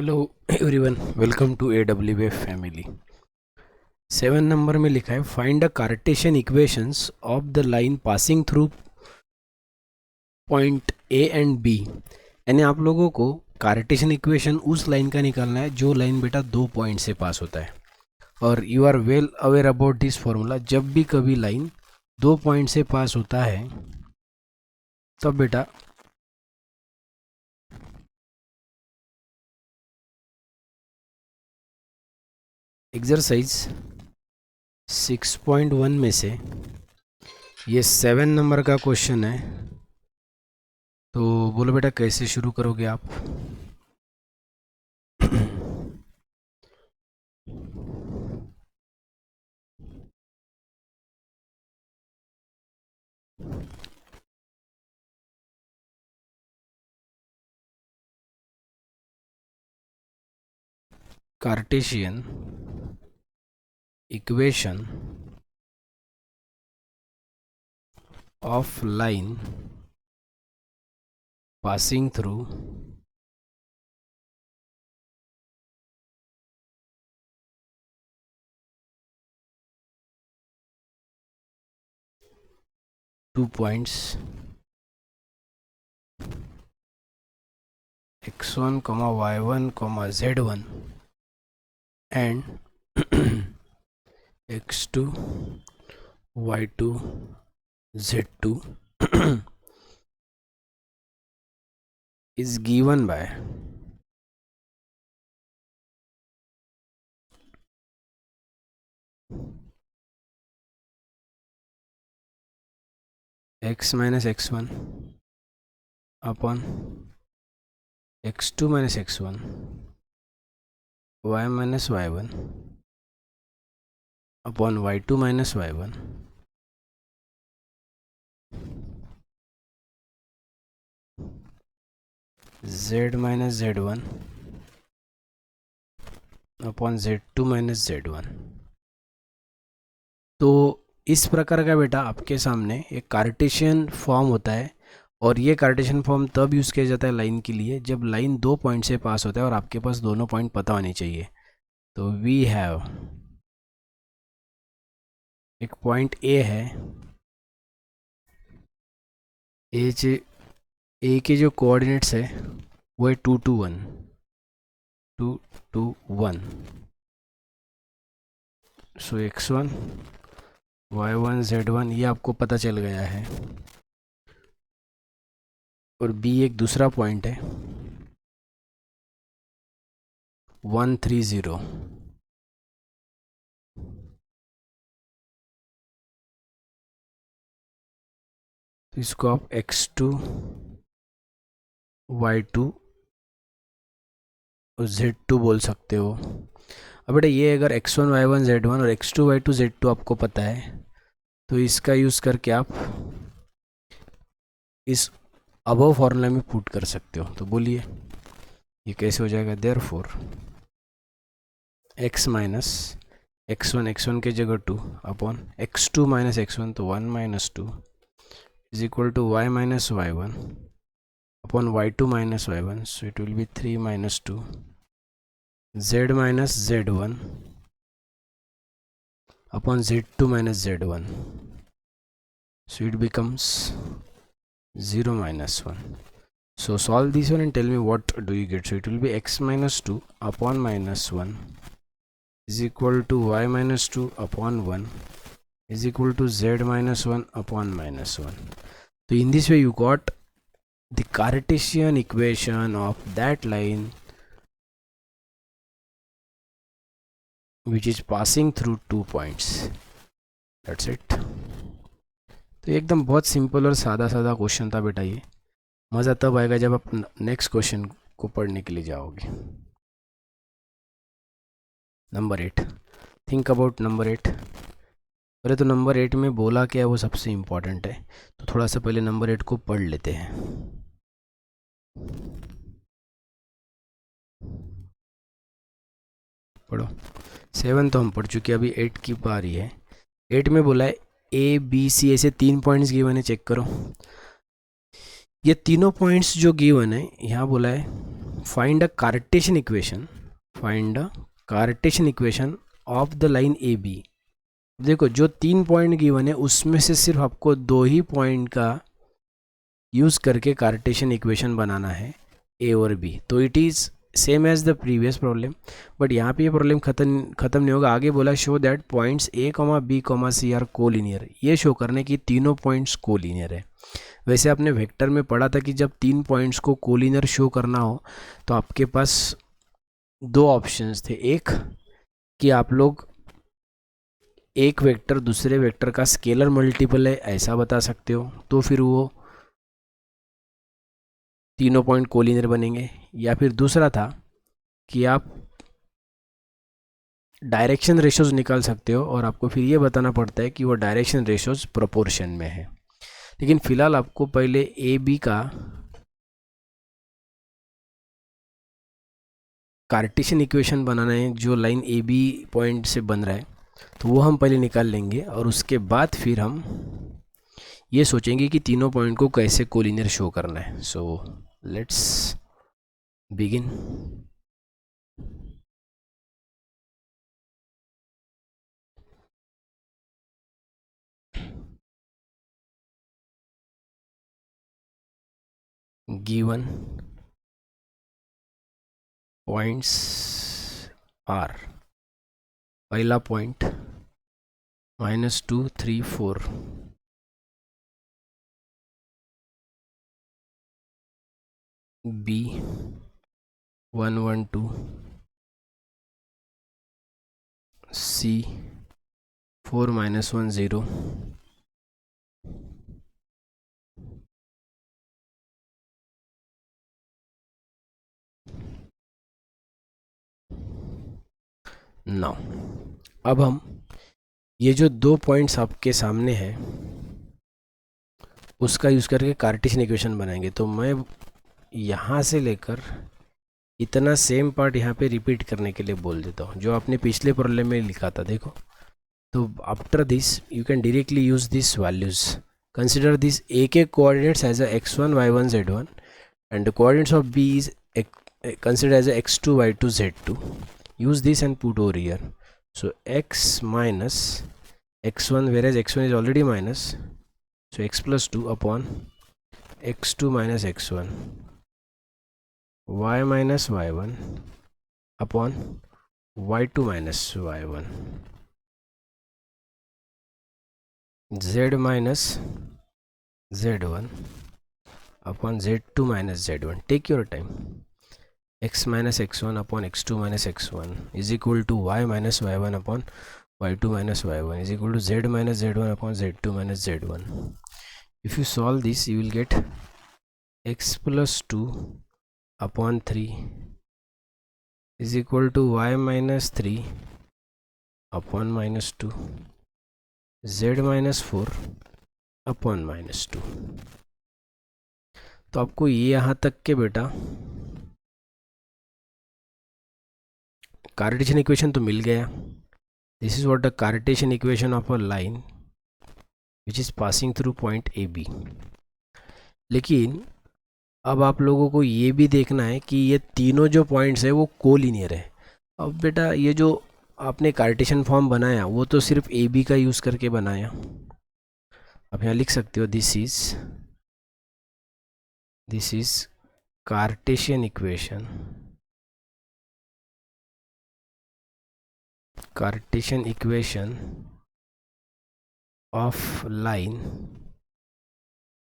Hello everyone, welcome to AWF family. 7 number में लिखा है find the Cartesian equations of the line passing through point A and B. यानी आप लोगों को कार्टेशियन इक्वेशन उस लाइन का निकालना है जो लाइन बेटा दो पॉइंट से पास होता है। और you are well aware about this formula. जब भी कभी लाइन दो पॉइंट से पास होता है तब बेटा एक्सरसाइज 6.1 में से ये 7 नंबर का क्वेश्चन है। तो बोलो बेटा कैसे शुरू करोगे आप? Cartesian equation of line passing through two points x1, y1, z1 and x2, y2, z2 is given by x minus x1 upon x2 minus x1, y minus y1 upon y2 minus y1, z minus z1 upon z2 minus z1। तो इस प्रकार का बेटा आपके सामने एक Cartesian form होता है। और ये कार्टेशियन फॉर्म तब यूज़ किया जाता है लाइन के लिए जब लाइन दो पॉइंट से पास होता है और आपके पास दोनों पॉइंट पता होने चाहिए। तो वी हैव एक पॉइंट ए है, ए के जो कोऑर्डिनेट्स है वो है 2 2 1 2 2 1। सो x1 y1 z1 ये आपको पता चल गया है। और बी एक दूसरा पॉइंट है 1 3 0। तो इसको आप x2 y2 और z2 बोल सकते हो। अब बेटा ये अगर x1 y1 z1 और x2 y2 z2 आपको पता है तो इसका यूज़ करके आप इस अबव फॉर्मूला में पुट कर सकते हो। तो बोलिए ये कैसे हो जाएगा? देयरफॉर x माइनस x1 के जगह 2 अपॉन x2 माइनस x1 तो 1 minus 2 is equal to y minus y1 upon y2 minus y1, so it will be 3 minus 2 z minus z1 upon z2 minus z1, so it becomes 0 minus 1. So solve this one and tell me what do you get. So it will be x minus 2 upon minus 1 is equal to y minus 2 upon 1 is equal to z minus 1 upon minus 1. So in this way you got the Cartesian equation of that line which is passing through 2 points. That's it. तो एकदम बहुत simple और सादा सादा question था बेटा। ये मज़ा तब आएगा जब आप नेक्स्ट क्वेश्चन को पढ़ने के लिए जाओगे। Number 8, think about number 8। पहले तो नंबर 8 में बोला क्या है वो सबसे इम्पोर्टेंट है, तो थोड़ा सा पहले नंबर 8 को पढ़ लेते हैं। पढ़ो। 7 तो हम पढ़ चुके, अभी 8 की बारी है। 8 में बोला है ए बी सी ऐसे 3 पॉइंट्स गिवन है। चेक करो ये तीनों पॉइंट्स जो गिवन है, यहाँ बोला है find a Cartesian equation of the line A B. देखो जो 3 पॉइंट गिवन है उसमें से सिर्फ आपको 2 ही पॉइंट का यूज़ करके कार्टेशियन इक्वेशन बनाना है ए और बी। तो it is same as the previous problem, but यहाँ पे ये प्रॉब्लम ख़त्म नहीं होगा। आगे बोला show that points A comma B comma C are collinear. ये शो करने की तीनों पॉइंट्स कोलिनियर है। वैसे आपने वेक्टर में पढ़ा था कि जब 3 पॉइंट्स को कोलिनियर शो करना हो तो आपके पास 2 ऑप्शंस थे। एक कि आप लोग एक वेक्टर दूसरे वेक्टर का स्केलर मल्टीपल है ऐसा बता सकते हो, तो फिर वो तीनों पॉइंट कोलिनियर बनेंगे। या फिर दूसरा था कि आप डायरेक्शन रेशोज निकाल सकते हो और आपको फिर ये बताना पड़ता है कि वो डायरेक्शन रेशोज प्रोपोर्शन में है। लेकिन फिलहाल आपको पहले ए बी का कार्टेशियन इक्वेशन बनाना है जो लाइन ए बी पॉइंट से बन रहा है, तो वो हम पहले निकाल लेंगे और उसके बाद फिर हम ये सोचेंगे कि तीनों पॉइंट को कैसे कोलिनियर शो करना है। So let's begin. Given points are, पहला पॉइंट -2 3 4, बी 1 1 2, सी 4 -1 0, नाउ अब हम ये जो 2 पॉइंट्स आपके सामने हैं उसका यूज़ करके कार्टेशियन इक्वेशन बनाएंगे। तो मैं यहाँ से लेकर इतना सेम पार्ट यहाँ पे रिपीट करने के लिए बोल देता हूँ जो आपने पिछले प्रॉब्लम में लिखा था। देखो, तो after this you can directly use this values. Consider this A के coordinates as a x1 y1 z1 and the coordinates of b is considered as a x2 y2 z2. Use this and put over here. So x minus x1, whereas x1 is already minus, so x plus 2 upon x2 minus x1, y minus y1 upon y2 minus y1, z minus z1 upon z2 minus z1. Take your time. x minus x1 upon x2 minus x1 is equal to y minus y1 upon y2 minus y1 is equal to z minus z1 upon z2 minus z1. If you solve this, you will get x plus 2 upon 3 is equal to y minus 3 upon minus 2, z minus 4 upon minus 2. तो आपको ये यहाँ तक के बेटा Cartesian equation तो मिल गया। This is what the Cartesian equation of a line which is passing through point A B. लेकिन अब आप लोगों को ये भी देखना है कि ये तीनों जो पॉइंट्स है वो कोलिनियर है। अब बेटा ये जो आपने कार्टेशियन फॉर्म बनाया वो तो सिर्फ ए बी का यूज़ करके बनाया। आप यहाँ लिख सकते हो this is Cartesian equation of line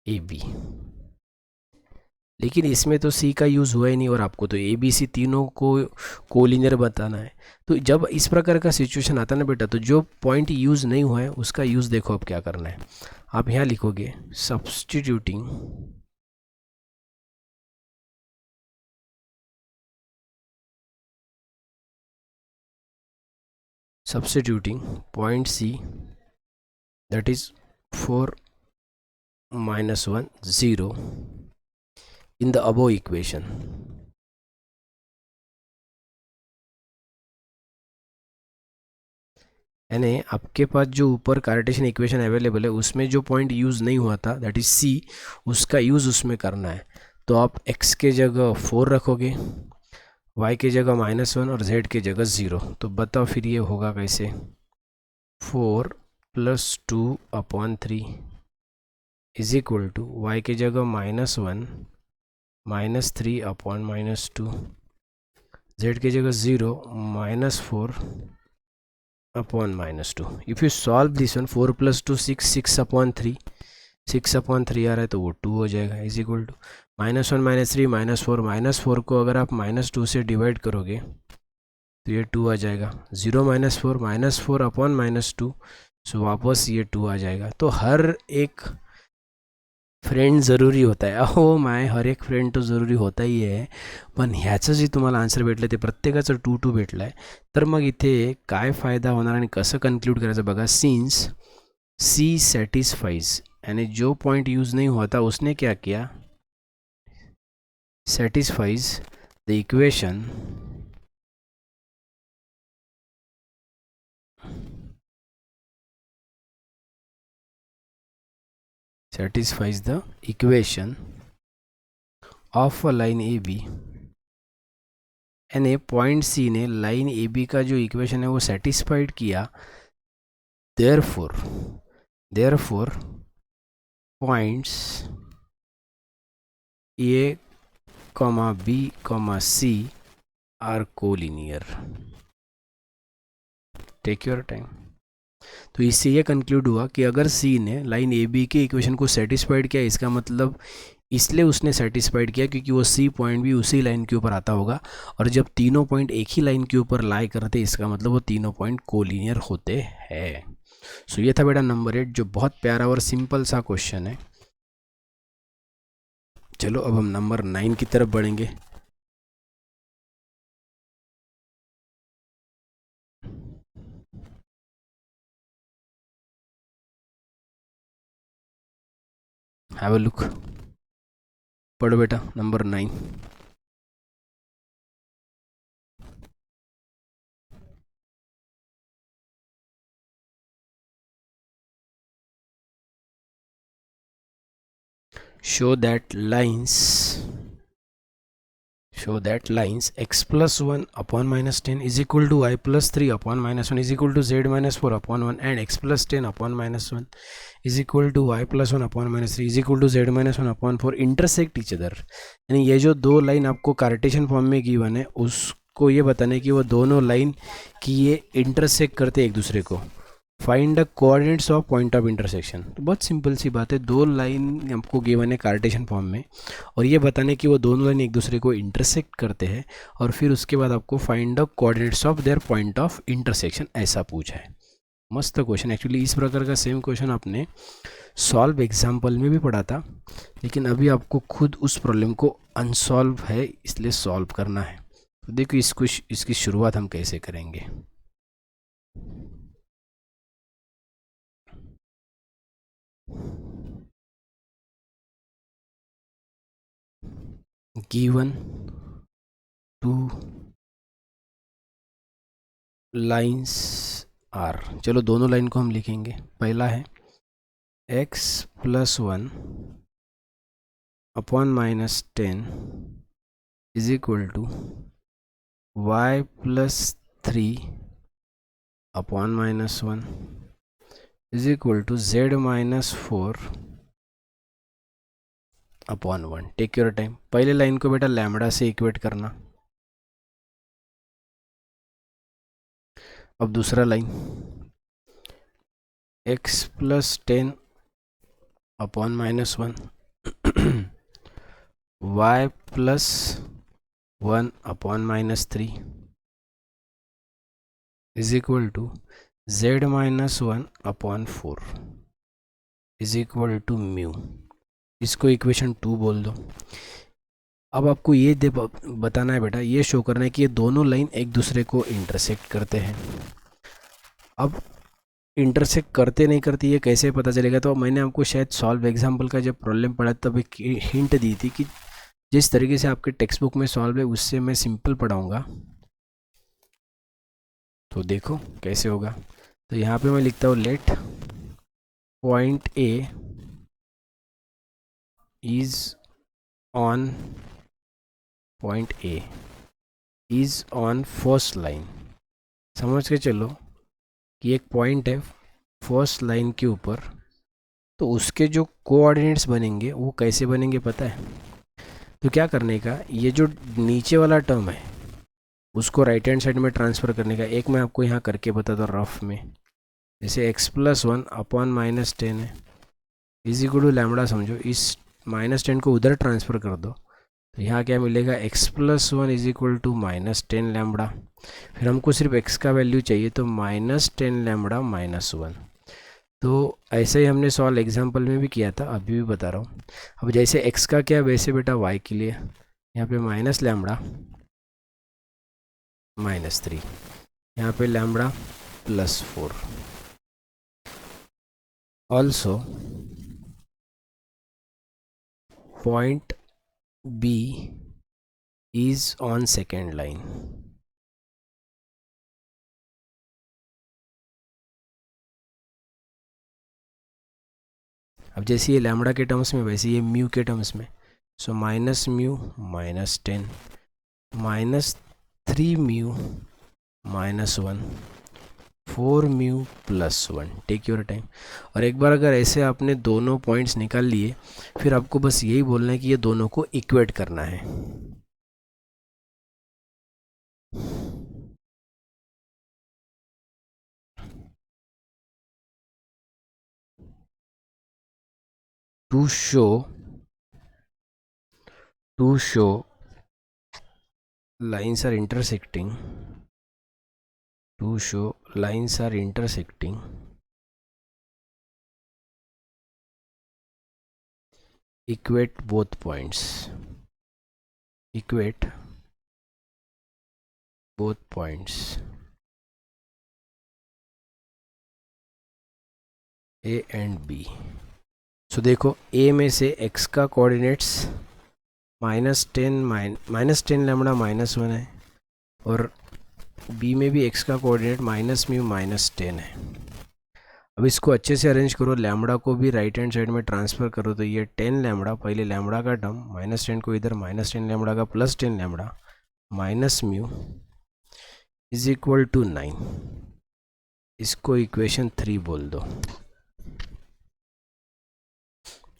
A B. लेकिन इसमें तो सी का यूज़ हुआ ही नहीं और आपको तो ए बी सी तीनों को कोलिनियर बताना है। तो जब इस प्रकार का सिचुएशन आता है ना बेटा, तो जो पॉइंट यूज़ नहीं हुआ है उसका यूज़ देखो अब क्या करना है। आप यहाँ लिखोगे substituting point C, that is 4 minus 1 0 in the above equation. यानी आपके पास जो ऊपर कार्टेशियन इक्वेशन अवेलेबल है उसमें जो पॉइंट यूज़ नहीं हुआ था दैट इज C, उसका यूज़ उसमें करना है। तो आप x के जगह 4 रखोगे, y के जगह -1 और z के जगह 0। तो बताओ फिर ये होगा कैसे? 4 + 2/3 इज इक्वल टू y के जगह -1 -3/-2, z के जगह 0 -4/-2। If you solve this one, 4 + 2 6, 6/3, 6/3 आ रहा है तो वो 2 हो जाएगा, इज इक्वल टू -1 -3 -4, -4 को अगर आप -2 से डिवाइड करोगे तो ये 2 आ जाएगा, 0 -4 -4/-2, सो वापस ये 2 आ जाएगा। तो हर एक फ्रेंड ज़रुरी होता आहे, अहो माय, हर एक फ्रेंड तो ज़रुरी होता ही आहे, पण ह्याचं जे तुम्हाला आन्सर भेटलं ते प्रत्येकाचं 2 भेटलं आहे। तर मग इथे काय फायदा होणार आणि कसं कन्क्लूड करायचं बघा, सिंस सी सैटिस्फाइज, यानी जो पॉइंट यूज़ नहीं हुआ था उसने क्या किया, satisfies the equation satisfies the equation of a line AB, यानी पॉइंट सी ने लाइन ए बी का जो इक्वेशन है वो सेटिस्फाइड किया। Therefore points A, B, C are collinear. Take your time. तो इससे ये कंक्लूड हुआ कि अगर सी ने लाइन ए बी के इक्वेशन को सेटिस्फाइड किया, इसका मतलब इसलिए उसने सेटिस्फाइड किया क्योंकि वो सी पॉइंट भी उसी लाइन के ऊपर आता होगा, और जब तीनों पॉइंट एक ही लाइन के ऊपर लाई करते इसका मतलब वो तीनों पॉइंट कोलिनियर होते हैं। सो ये था बेटा नंबर 8, जो बहुत प्यारा और सिंपल सा क्वेश्चन है। चलो अब हम नंबर 9 की तरफ बढ़ेंगे। हैव अ लुक, पढ़ो बेटा number 9। show that lines x plus 1 upon -10 is equal to y plus 3 upon -1 is equal to z minus 4 upon 1 and x plus 10 upon -1 is equal to y plus 1 upon -3 is equal to z minus 1 upon 4 intersect each other। यानी ये जो दो line आपको Cartesian form में given है उसको ये बताने कि वो दोनों लाइन की ये इंटरसेक्ट करते एक दूसरे को। Find the coordinates of point of intersection. तो बहुत सिंपल सी बात है, दो लाइन आपको गिवन है कार्टेशियन फॉर्म में और ये बताने कि वो दोनों लाइन एक दूसरे को इंटरसेक्ट करते हैं, और फिर उसके बाद आपको find the coordinates of their point of intersection, ऐसा पूछा है। मस्त क्वेश्चन। एक्चुअली इस प्रकार का सेम क्वेश्चन आपने सॉल्व एग्जाम्पल में भी पढ़ा था, लेकिन अभी आपको खुद उस प्रॉब्लम को अनसॉल्व है इसलिए सॉल्व करना है। तो देखो इसकी शुरुआत हम कैसे करेंगे। given two lines are, चलो दोनों लाइन को हम लिखेंगे। पहला है x plus 1 upon -10 is equal to y plus 3 upon -1 is equal to z minus 4 upon 1। Take your time. पहले लाइन को बेटा लैम्बडा से इक्वेट करना। अब दूसरा line x plus 10 upon -1 y plus 1 upon -3 is equal to z minus 1 upon 4 is equal to mu। इसको equation 2 बोल दो। अब आपको ये बताना है बेटा, ये शो करना है कि ये दोनों लाइन एक दूसरे को इंटरसेक्ट करते हैं। अब इंटरसेक्ट करते नहीं करते ये कैसे पता चलेगा, तो मैंने आपको शायद सॉल्व एग्जाम्पल का जब प्रॉब्लम पढ़ा तब एक हिंट दी थी कि जिस तरीके से आपके टेक्स्ट बुक में सॉल्व है उससे मैं सिंपल पढ़ाऊँगा। तो देखो कैसे होगा। तो यहाँ पे मैं लिखता हूँ let point A is on point A is on first line. समझ के चलो कि एक पॉइंट है फर्स्ट लाइन के ऊपर, तो उसके जो कोऑर्डिनेट्स बनेंगे वो कैसे बनेंगे पता है? तो क्या करने का, ये जो नीचे वाला टर्म है उसको राइट हैंड साइड में ट्रांसफ़र करने का। एक मैं आपको यहाँ करके बताता हूँ रफ में। जैसे x+1 अपॉन -10 है इज इक्वल टू लैम्बडा। समझो इस -10 को उधर ट्रांसफ़र कर दो तो यहाँ क्या मिलेगा, x+1 is equal to -10 lambda. फिर हमको सिर्फ x का वैल्यू चाहिए तो -10 लैम्बडा -1। तो ऐसे ही हमने सॉल्व एग्जाम्पल में भी किया था, अभी भी बता रहा हूँ। अब जैसे x का क्या वैसे बेटा y के लिए यहाँ पे माइनस लैम्बडा -3, यहाँ पे lambda +4। Also point B is on second line। अब जैसे ये लैम्बडा के टर्म्स में वैसे ये म्यू के टर्म्स में, so minus mu -10 -3 mu -1 4 mu +1। Take your time. और एक बार अगर ऐसे आपने दोनों पॉइंट्स निकाल लिए, फिर आपको बस यही बोलना है कि ये दोनों को इक्वेट करना है। To show lines are intersecting, to show lines are intersecting, equate both points, equate both points A and B। सो देखो A में से x का कोऑर्डिनेट्स -10 लैम्बडा -1 है, और B में भी x का कोऑर्डिनेट -μ -10 है। अब इसको अच्छे से अरेंज करो, लैम्बडा को भी राइट हैंड साइड में ट्रांसफ़र करो तो ये 10 लैम्बडा, पहले लैम्बडा का टर्म -10 को इधर -10 लैम्बडा का +10 लैम्बडा -μ इज इक्वल टू 9। इसको इक्वेशन 3 बोल दो।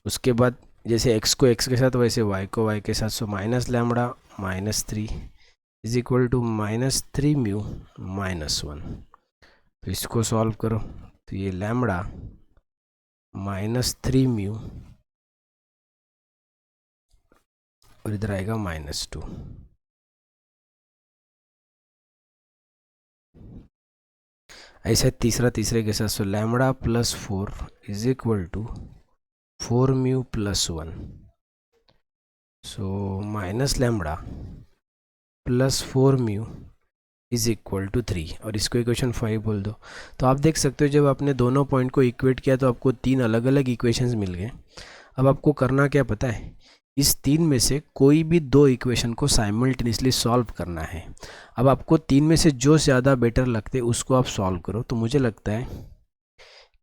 उसके बाद जैसे x को x के साथ वैसे y को y के साथ, so minus lambda -3 is equal to -3 mu -1। तो इसको सॉल्व करो तो ये लैम्बडा -3 म्यू और इधर आएगा -2। ऐसा तीसरे के साथ, so lambda +4 is equal to 4 mu +1। So minus lambda +4 mu is equal to 3, और इसको इक्वेशन 5 बोल दो। तो आप देख सकते हो जब आपने दोनों पॉइंट को इक्वेट किया तो आपको 3 अलग अलग इक्वेशंस मिल गए। अब आपको करना क्या पता है, इस 3 में से कोई भी 2 इक्वेशन को साइमल्टेनियसली सॉल्व करना है। अब आपको 3 में से जो ज़्यादा बेटर लगते उसको आप सॉल्व करो। तो मुझे लगता है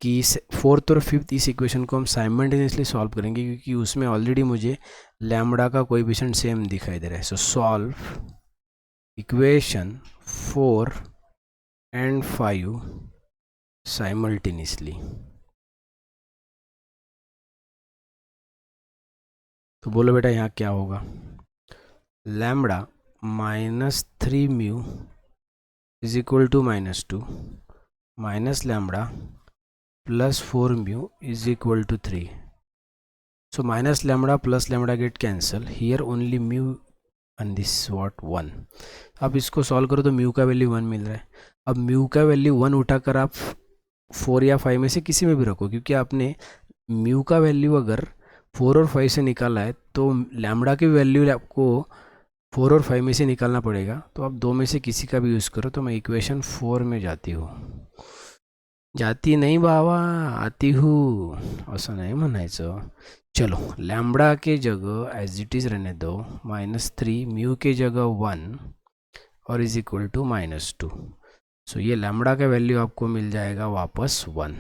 कि 4th और 5th इस इक्वेशन को हम साइमल्टेनियसली सॉल्व करेंगे, क्योंकि उसमें ऑलरेडी मुझे लैम्बडा का कोएफिशिएंट सेम दिखाई दे रहा है। So solve equation 4 and 5 simultaneously. तो बोलो बेटा यहाँ क्या होगा, lambda -3 mu is equal to -2 minus lambda +4 mu is equal to 3। So minus lambda plus lambda get cancel, here only mu and this what 1। अब इसको सॉल्व करो तो म्यू का वैल्यू 1 मिल रहा है। अब म्यू का वैल्यू 1 उठाकर आप 4 या 5 में से किसी में भी रखो, क्योंकि आपने म्यू का वैल्यू अगर 4 और 5 से निकाला है तो लैम्बडा की वैल्यू आपको 4 और 5 में से निकालना पड़ेगा। तो आप 2 में से किसी का भी यूज़ करो। तो मैं इक्वेशन 4 में जाती हूँ। जाती नहीं बाबा, आती हूँ, असं नाही म्हणायचं। चलो लैम्बडा के जगह एज इट इज़ रहने दो, -3 म्यू के जगह 1 और इज इक्वल टू -2। सो ये लैम्बडा का वैल्यू आपको मिल जाएगा वापस 1।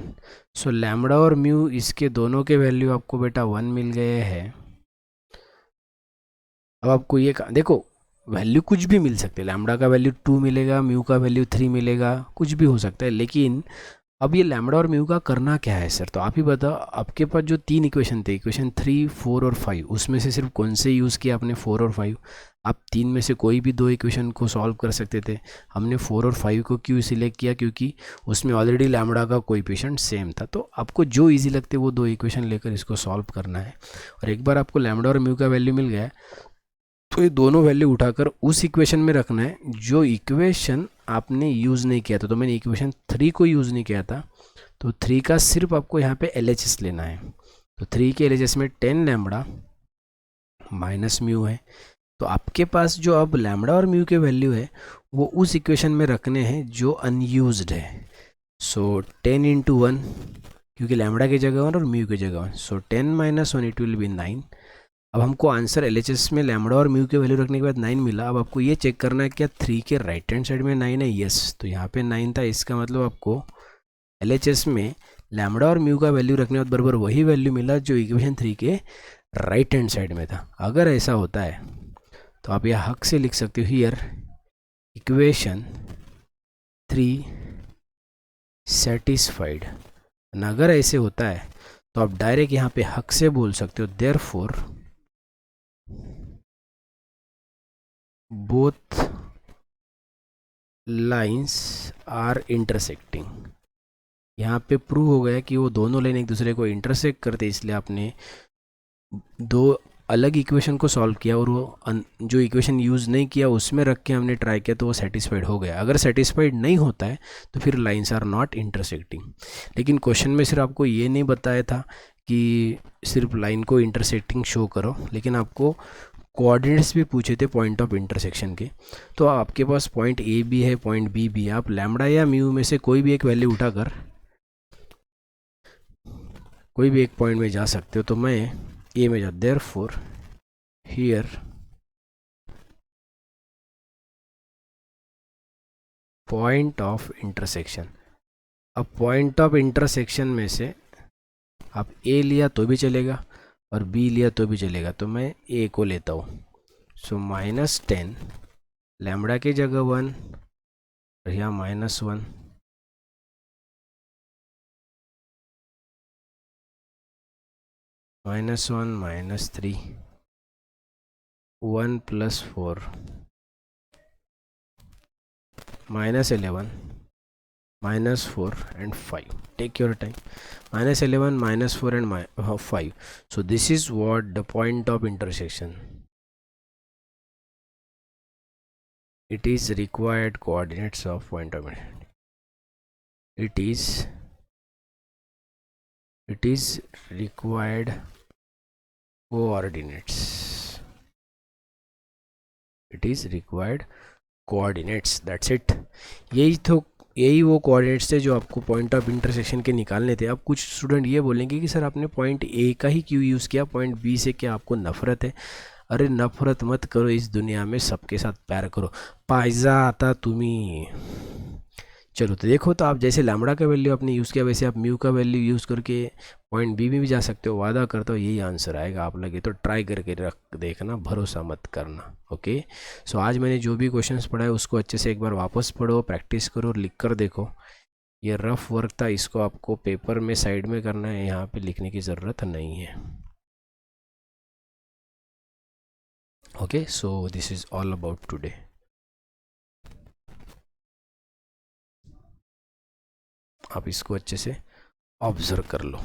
सो लैम्बडा और म्यू इसके दोनों के वैल्यू आपको बेटा 1 मिल गए हैं। अब आपको ये देखो वैल्यू कुछ भी मिल सकते हैं, लैम्बडा का वैल्यू 2 मिलेगा, म्यू का वैल्यू 3 मिलेगा, कुछ भी हो सकता है, लेकिन अब ये लैम्बडा और म्यू का करना क्या है सर? तो आप ही बताओ, आपके पास जो 3 इक्वेशन थे, इक्वेशन 3, 4 और 5, उसमें से सिर्फ कौन से यूज़ किया आपने? 4 और 5। आप 3 में से कोई भी 2 इक्वेशन को सॉल्व कर सकते थे। हमने 4 और 5 को क्यों सिलेक्ट किया? क्योंकि उसमें ऑलरेडी लैम्बडा का कोएफिशिएंट सेम था। तो आपको जो ईजी लगते वो 2 इक्वेशन लेकर इसको सॉल्व करना है। और एक बार आपको लैम्बडा और म्यू का वैल्यू मिल गया तो ये दोनों वैल्यू उठाकर उस इक्वेशन में रखना है जो इक्वेशन आपने यूज़ नहीं किया था। तो मैंने इक्वेशन 3 को यूज़ नहीं किया था, तो 3 का सिर्फ आपको यहाँ पे LHS लेना है। तो 3 के LHS में 10 लैम्बडा माइनस म्यू है। तो आपके पास जो अब लैम्बडा और म्यू के वैल्यू है वो उस इक्वेशन में रखने हैं जो अनयूज्ड है। सो 10 इंटू 1, क्योंकि लैम्बडा की जगह 1 और म्यू की जगह 1, सो 10 माइनस 1 इट विल बी 9। अब हमको आंसर LHS में लैम्बडा और म्यू के वैल्यू रखने के बाद 9 मिला। अब आपको ये चेक करना है क्या 3 के राइट हैंड साइड में 9 है? यस, तो यहाँ पे 9 था, इसका मतलब आपको LHS में लैम्बडा और म्यू का वैल्यू रखने के बाद बराबर वही वैल्यू मिला जो इक्वेशन 3 के राइट हैंड साइड में था। अगर ऐसा होता है तो आप यह हक से लिख सकते हो हियर इक्वेशन 3 सेटिस्फाइड। अगर ऐसे होता है तो आप डायरेक्ट यहाँ पे हक से बोल सकते हो therefore both lines are intersecting. यहाँ पे प्रूव हो गया कि वो दोनों लाइन एक दूसरे को इंटरसेक्ट करते, इसलिए आपने दो अलग इक्वेशन को सॉल्व किया और वो जो इक्वेशन यूज़ नहीं किया उसमें रख के हमने ट्राई किया तो वो सेटिस्फाइड हो गया। अगर सेटिस्फाइड नहीं होता है तो फिर लाइन्स आर नॉट इंटरसेक्टिंग। लेकिन क्वेश्चन में सिर्फ आपको ये नहीं बताया था कि सिर्फ लाइन को इंटरसेक्टिंग शो करो, लेकिन आपको कोऑर्डिनेट्स भी पूछे थे पॉइंट ऑफ इंटरसेक्शन के। तो आपके पास पॉइंट ए भी है, पॉइंट बी भी है। आप लैम्बडा या म्यू में से कोई भी एक वैल्यू उठाकर कोई भी एक पॉइंट में जा सकते हो। तो मैं ए में जा, therefore here point of intersection. अब पॉइंट ऑफ इंटरसेक्शन में से आप ए लिया तो भी चलेगा और बी लिया तो भी चलेगा, तो मैं ए को लेता हूँ। सो -10 लैम्बडा की जगह 1 और यहाँ -1, -1 -3 1 + 4 -11 -4 and 5. Take your time. -11 -4 and 5. So this is what the point of intersection. It is required coordinates of point of intersection. It is required coordinates. It is required coordinates. That's it. यही वो coordinates थे जो आपको point of intersection के निकालने थे। अब कुछ स्टूडेंट ये बोलेंगे कि सर आपने पॉइंट ए का ही क्यों यूज़ किया, पॉइंट बी से क्या आपको नफरत है? अरे नफरत मत करो, इस दुनिया में सबके साथ प्यार करो। पाइजा आता तुम्ही। चलो तो देखो, तो आप जैसे लैम्बडा का वैल्यू आपने यूज़ किया वैसे आप म्यू का वैल्यू यूज़ करके पॉइंट बी में भी जा सकते हो। वादा करता हूँ यही आंसर आएगा। आप लगे तो ट्राई करके रख देखना, भरोसा मत करना। ओके, सो आज मैंने जो भी क्वेश्चंस पढ़ा है उसको अच्छे से एक बार वापस पढ़ो, प्रैक्टिस करो, लिख कर देखो। ये रफ वर्क था, इसको आपको पेपर में साइड में करना है, यहाँ पे लिखने की ज़रूरत नहीं है। Okay, so this is all about today. आप इसको अच्छे से ऑब्जर्व कर लो।